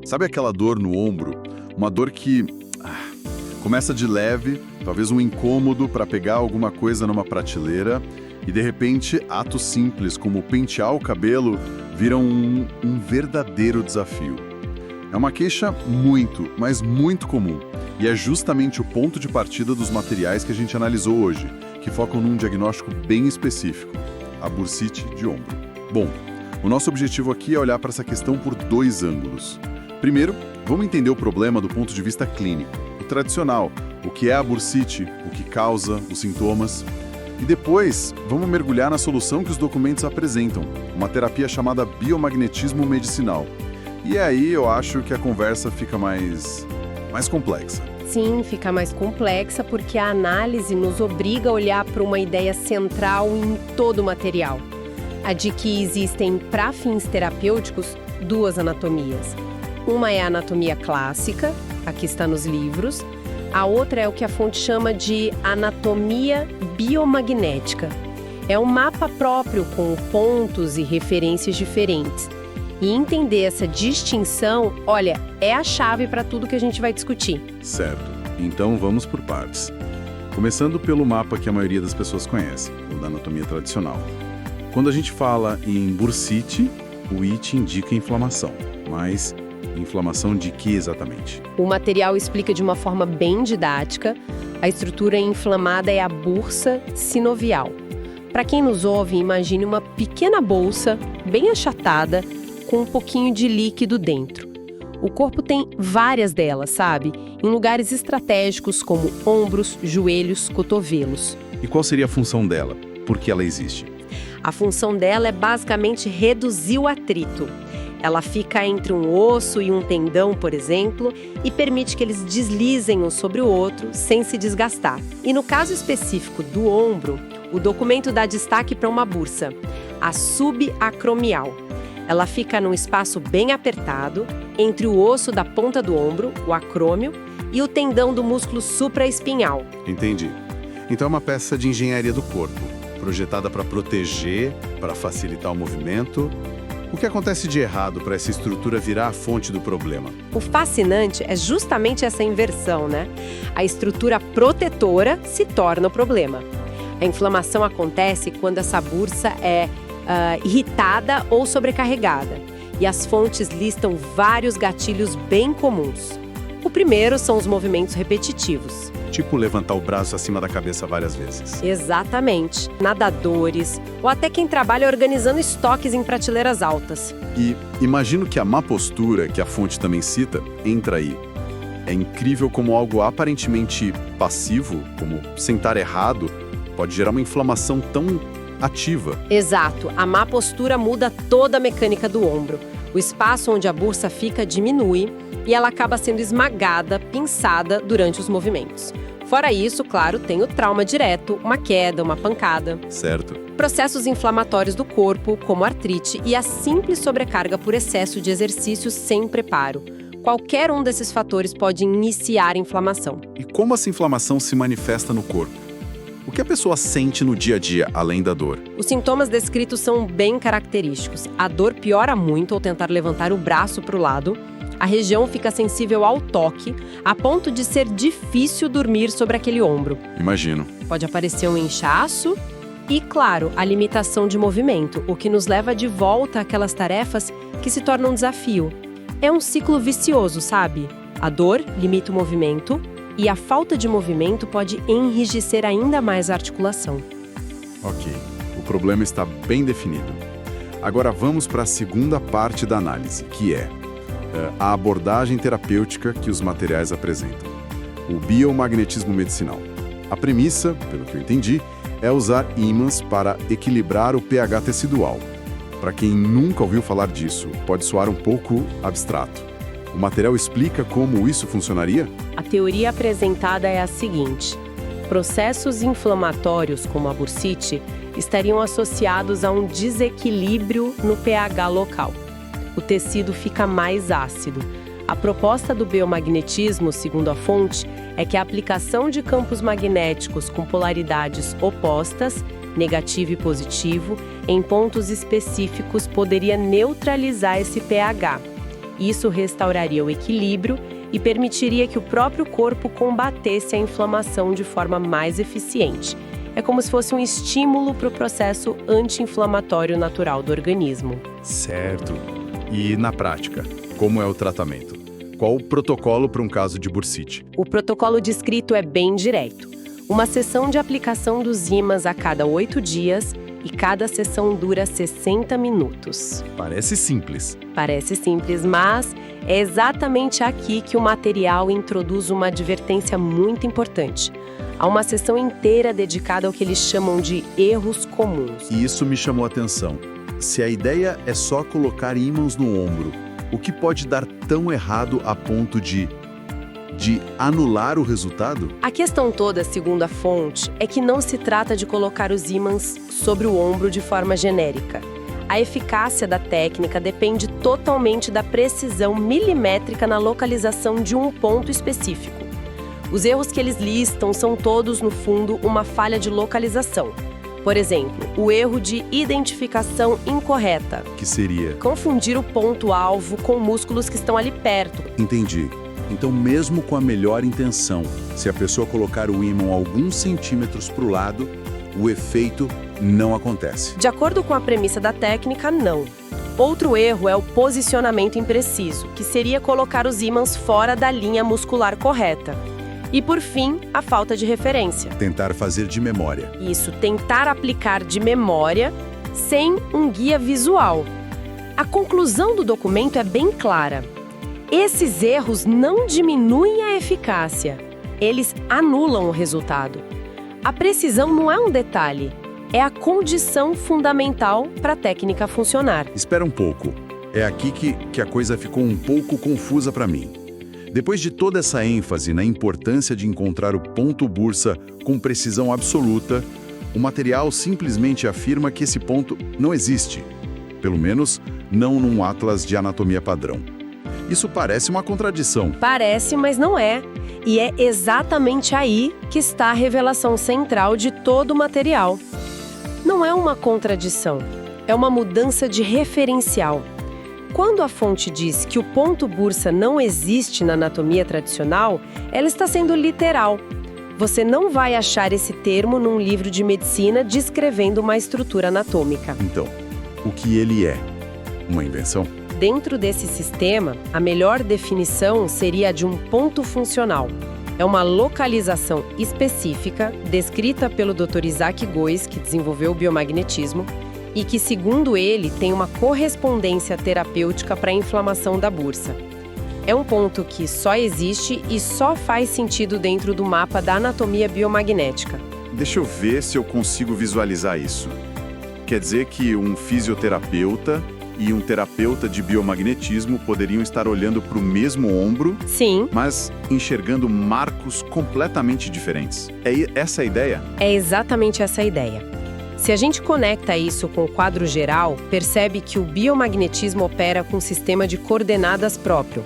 Sabe aquela dor no ombro? Uma dor que começa de leve, talvez um incômodo para pegar alguma coisa numa prateleira e, de repente, atos simples como pentear o cabelo viram um verdadeiro desafio. É uma queixa muito, mas muito comum e é justamente o ponto de partida dos materiais que a gente analisou hoje, que focam num diagnóstico bem específico, a bursite de ombro. Bom, o nosso objetivo aqui é olhar para essa questão por dois ângulos. Primeiro, vamos entender o problema do ponto de vista clínico, o tradicional, o que é a bursite, o que causa, os sintomas. E depois, vamos mergulhar na solução que os documentos apresentam, uma terapia chamada biomagnetismo medicinal. E aí eu acho que a conversa fica mais complexa. Sim, fica mais complexa porque a análise nos obriga a olhar para uma ideia central em todo o material. A de que existem, para fins terapêuticos, duas anatomias. Uma é a anatomia clássica, aqui está nos livros. A outra é o que a fonte chama de anatomia biomagnética. É um mapa próprio com pontos e referências diferentes. E entender essa distinção, olha, é a chave para tudo que a gente vai discutir. Certo. Então vamos por partes. Começando pelo mapa que a maioria das pessoas conhece, o da anatomia tradicional. Quando a gente fala em bursite, o it indica inflamação. Mas inflamação de que exatamente? O material explica de uma forma bem didática. A estrutura inflamada é a bursa sinovial. Para quem nos ouve, imagine uma pequena bolsa, bem achatada, com um pouquinho de líquido dentro. O corpo tem várias delas, sabe? Em lugares estratégicos como ombros, joelhos, cotovelos. E qual seria a função dela? Por que ela existe? A função dela é basicamente reduzir o atrito. Ela fica entre um osso e um tendão, por exemplo, e permite que eles deslizem um sobre o outro sem se desgastar. E no caso específico do ombro, o documento dá destaque para uma bursa, a subacromial. Ela fica num espaço bem apertado entre o osso da ponta do ombro, o acrômio, e o tendão do músculo supraespinhal. Entendi. Então é uma peça de engenharia do corpo, projetada para proteger, para facilitar o movimento. O que acontece de errado para essa estrutura virar a fonte do problema? O fascinante é justamente essa inversão, né? A estrutura protetora se torna o problema. A inflamação acontece quando essa bursa é irritada ou sobrecarregada. E as fontes listam vários gatilhos bem comuns. O primeiro são os movimentos repetitivos. Tipo levantar o braço acima da cabeça várias vezes. Exatamente. Nadadores, ou até quem trabalha organizando estoques em prateleiras altas. E imagino que a má postura, que a fonte também cita, entra aí. É incrível como algo aparentemente passivo, como sentar errado, pode gerar uma inflamação tão ativa. Exato. A má postura muda toda a mecânica do ombro. O espaço onde a bursa fica diminui e ela acaba sendo esmagada, pinçada durante os movimentos. Fora isso, claro, tem o trauma direto, uma queda, uma pancada. Certo. Processos inflamatórios do corpo, como artrite, e a simples sobrecarga por excesso de exercício sem preparo. Qualquer um desses fatores pode iniciar a inflamação. E como essa inflamação se manifesta no corpo? O que a pessoa sente no dia a dia, além da dor? Os sintomas descritos são bem característicos. A dor piora muito ao tentar levantar o braço para o lado. A região fica sensível ao toque, a ponto de ser difícil dormir sobre aquele ombro. Imagino. Pode aparecer um inchaço e, claro, a limitação de movimento, o que nos leva de volta àquelas tarefas que se tornam um desafio. É um ciclo vicioso, sabe? A dor limita o movimento e a falta de movimento pode enrijecer ainda mais a articulação. Ok, o problema está bem definido. Agora vamos para a segunda parte da análise, que é a abordagem terapêutica que os materiais apresentam. O biomagnetismo medicinal. A premissa, pelo que eu entendi, é usar ímãs para equilibrar o pH tecidual. Para quem nunca ouviu falar disso, pode soar um pouco abstrato. O material explica como isso funcionaria? A teoria apresentada é a seguinte: processos inflamatórios, como a bursite, estariam associados a um desequilíbrio no pH local. O tecido fica mais ácido. A proposta do biomagnetismo, segundo a fonte, é que a aplicação de campos magnéticos com polaridades opostas, negativo e positivo, em pontos específicos poderia neutralizar esse pH. Isso restauraria o equilíbrio e permitiria que o próprio corpo combatesse a inflamação de forma mais eficiente. É como se fosse um estímulo para o processo anti-inflamatório natural do organismo. Certo. E na prática, como é o tratamento? Qual o protocolo para um caso de bursite? O protocolo descrito é bem direto. Uma sessão de aplicação dos ímãs a cada 8 dias e cada sessão dura 60 minutos. Parece simples. Parece simples, mas é exatamente aqui que o material introduz uma advertência muito importante. Há uma sessão inteira dedicada ao que eles chamam de erros comuns. E isso me chamou a atenção. Se a ideia é só colocar ímãs no ombro, o que pode dar tão errado a ponto de anular o resultado? A questão toda, segundo a fonte, é que não se trata de colocar os ímãs sobre o ombro de forma genérica. A eficácia da técnica depende totalmente da precisão milimétrica na localização de um ponto específico. Os erros que eles listam são todos, no fundo, uma falha de localização. Por exemplo, o erro de identificação incorreta. Que seria? Confundir o ponto-alvo com músculos que estão ali perto. Entendi. Então, mesmo com a melhor intenção, se a pessoa colocar o ímã alguns centímetros para o lado, o efeito não acontece. De acordo com a premissa da técnica, não. Outro erro é o posicionamento impreciso, que seria colocar os ímãs fora da linha muscular correta. E, por fim, a falta de referência. Tentar fazer de memória. Isso, tentar aplicar de memória sem um guia visual. A conclusão do documento é bem clara. Esses erros não diminuem a eficácia, eles anulam o resultado. A precisão não é um detalhe, é a condição fundamental para a técnica funcionar. Espera um pouco. É aqui que a coisa ficou um pouco confusa para mim. Depois de toda essa ênfase na importância de encontrar o ponto bursa com precisão absoluta, o material simplesmente afirma que esse ponto não existe. Pelo menos, não num atlas de anatomia padrão. Isso parece uma contradição. Parece, mas não é. E é exatamente aí que está a revelação central de todo o material. Não é uma contradição, é uma mudança de referencial. Quando a fonte diz que o ponto bursa não existe na anatomia tradicional, ela está sendo literal. Você não vai achar esse termo num livro de medicina descrevendo uma estrutura anatômica. Então, o que ele é? Uma invenção? Dentro desse sistema, a melhor definição seria a de um ponto funcional. É uma localização específica, descrita pelo Dr. Isaac Gois, que desenvolveu o biomagnetismo, e que, segundo ele, tem uma correspondência terapêutica para a inflamação da bursa. É um ponto que só existe e só faz sentido dentro do mapa da anatomia biomagnética. Deixa eu ver se eu consigo visualizar isso. Quer dizer que um fisioterapeuta e um terapeuta de biomagnetismo poderiam estar olhando para o mesmo ombro, Sim. mas enxergando marcos completamente diferentes. É essa a ideia? É exatamente essa a ideia. Se a gente conecta isso com o quadro geral, percebe que o biomagnetismo opera com um sistema de coordenadas próprio.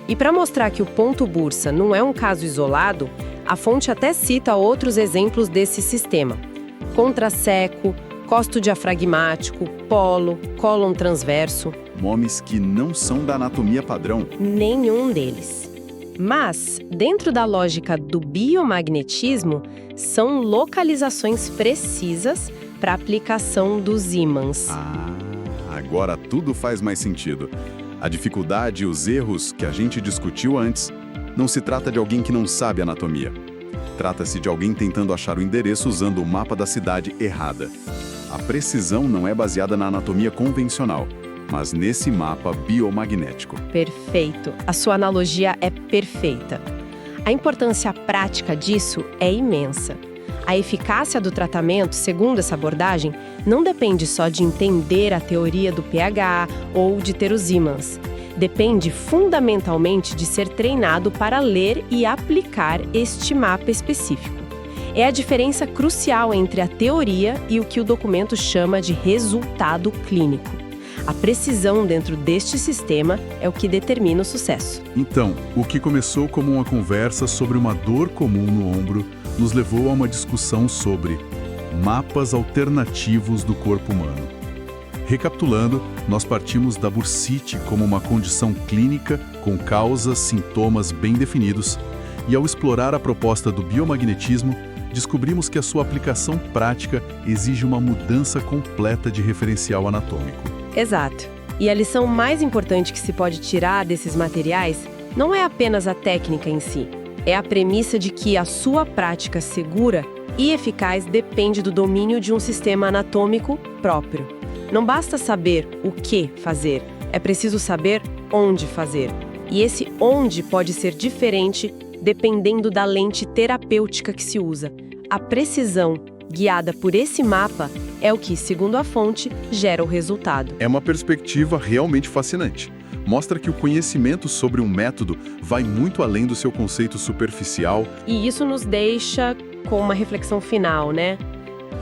E para mostrar que o ponto bursa não é um caso isolado, a fonte até cita outros exemplos desse sistema. Contraseco, costo diafragmático, polo, cólon transverso. Nomes que não são da anatomia padrão. Nenhum deles. Mas, dentro da lógica do biomagnetismo, são localizações precisas para a aplicação dos ímãs. Agora tudo faz mais sentido. A dificuldade e os erros que a gente discutiu antes não se trata de alguém que não sabe anatomia. Trata-se de alguém tentando achar o endereço usando o mapa da cidade errada. A precisão não é baseada na anatomia convencional, mas nesse mapa biomagnético. Perfeito. A sua analogia é perfeita. A importância prática disso é imensa. A eficácia do tratamento, segundo essa abordagem, não depende só de entender a teoria do pH ou de ter os ímãs. Depende fundamentalmente de ser treinado para ler e aplicar este mapa específico. É a diferença crucial entre a teoria e o que o documento chama de resultado clínico. A precisão dentro deste sistema é o que determina o sucesso. Então, o que começou como uma conversa sobre uma dor comum no ombro nos levou a uma discussão sobre mapas alternativos do corpo humano. Recapitulando, nós partimos da bursite como uma condição clínica com causas, sintomas bem definidos, e ao explorar a proposta do biomagnetismo, descobrimos que a sua aplicação prática exige uma mudança completa de referencial anatômico. Exato. E a lição mais importante que se pode tirar desses materiais não é apenas a técnica em si, é a premissa de que a sua prática segura e eficaz depende do domínio de um sistema anatômico próprio. Não basta saber o que fazer, é preciso saber onde fazer. E esse onde pode ser diferente dependendo da lente terapêutica que se usa. A precisão, guiada por esse mapa, é o que, segundo a fonte, gera o resultado. É uma perspectiva realmente fascinante. Mostra que o conhecimento sobre um método vai muito além do seu conceito superficial. E isso nos deixa com uma reflexão final, né?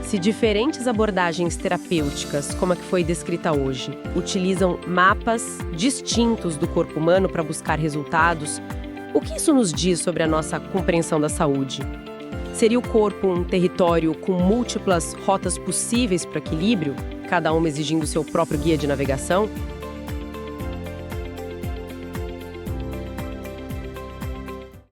Se diferentes abordagens terapêuticas, como a que foi descrita hoje, utilizam mapas distintos do corpo humano para buscar resultados, o que isso nos diz sobre a nossa compreensão da saúde? Seria o corpo um território com múltiplas rotas possíveis para equilíbrio, cada uma exigindo seu próprio guia de navegação?